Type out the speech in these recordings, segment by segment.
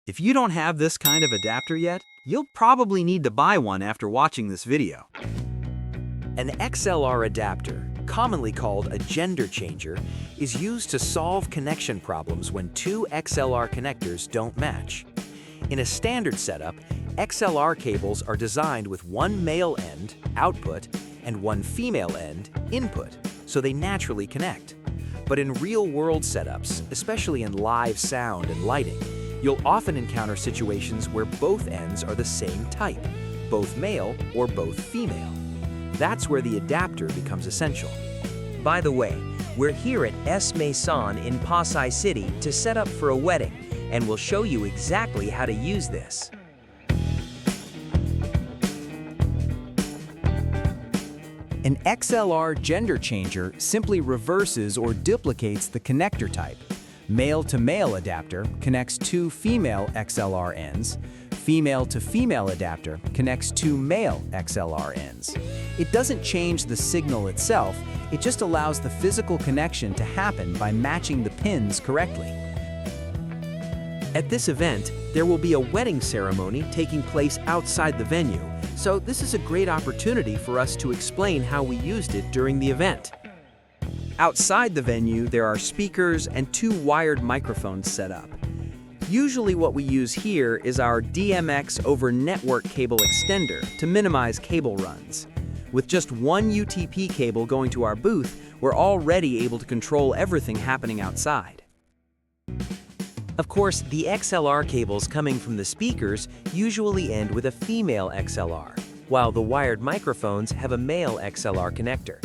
If you don't have this kind of adapter yet, you'll probably need to buy one after watching this video. An XLR adapter, commonly called a gender changer, is used to solve connection problems when two XLR connectors don't match. In a standard setup, XLR cables are designed with one male end, output, and one female end, input, so they naturally connect. But in real-world setups, especially in live sound and lighting, you'll often encounter situations where both ends are the same type, both male or both female. That's where the adapter becomes essential. By the way, we're here at S Maison in Pasay City to set up for a wedding, and we'll show you exactly how to use this. An XLR gender changer simply reverses or duplicates the connector type. Male-to-male adapter connects two female XLR ends. Female-to-female adapter connects two male XLR ends. It doesn't change the signal itself, it just allows the physical connection to happen by matching the pins correctly. At this event, there will be a wedding ceremony taking place outside the venue, so this is a great opportunity for us to explain how we used it during the event. Outside the venue, there are speakers and two wired microphones set up. Usually what we use here is our DMX over network cable extender to minimize cable runs. With just one UTP cable going to our booth, we're already able to control everything happening outside. Of course, the XLR cables coming from the speakers usually end with a female XLR, while the wired microphones have a male XLR connector.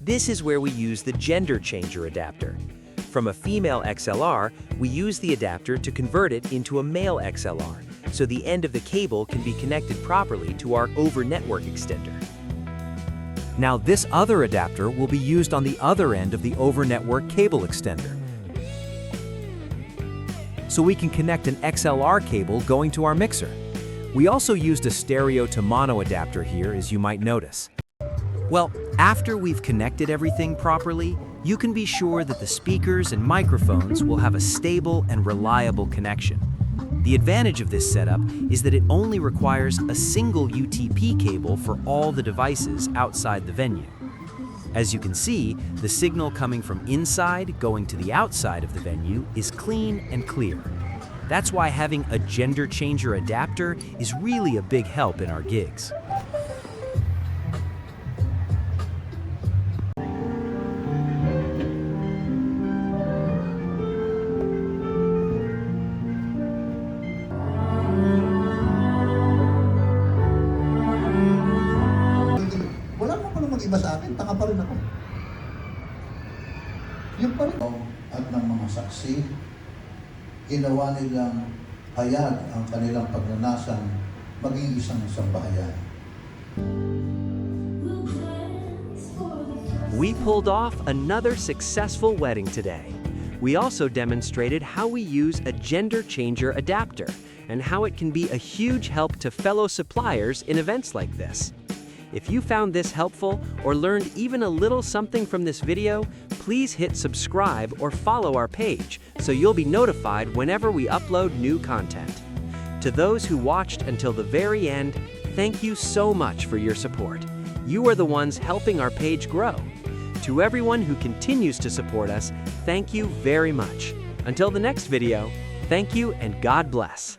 This is where we use the gender changer adapter. From a female XLR, we use the adapter to convert it into a male XLR, so the end of the cable can be connected properly to our over-network extender. Now this other adapter will be used on the other end of the over-network cable extender. So we can connect an XLR cable going to our mixer. We also used a stereo to mono adapter here, as you might notice. Well, after we've connected everything properly, you can be sure that the speakers and microphones will have a stable and reliable connection. The advantage of this setup is that it only requires a single UTP cable for all the devices outside the venue. As you can see, the signal coming from inside going to the outside of the venue is clean and clear. That's why having a gender changer adapter is really a big help in our gigs. Iba sa akin, taka pa rin ako. Yung pa rin. At ng mga saksi, ginawa nilang hayag ang kanilang pagnanasang maging isang sambahayan. We pulled off another successful wedding today. We also demonstrated how we use a gender changer adapter and how it can be a huge help to fellow suppliers in events like this. If you found this helpful or learned even a little something from this video, please hit subscribe or follow our page so you'll be notified whenever we upload new content. To those who watched until the very end, thank you so much for your support. You are the ones helping our page grow. To everyone who continues to support us, thank you very much. Until the next video, thank you and God bless.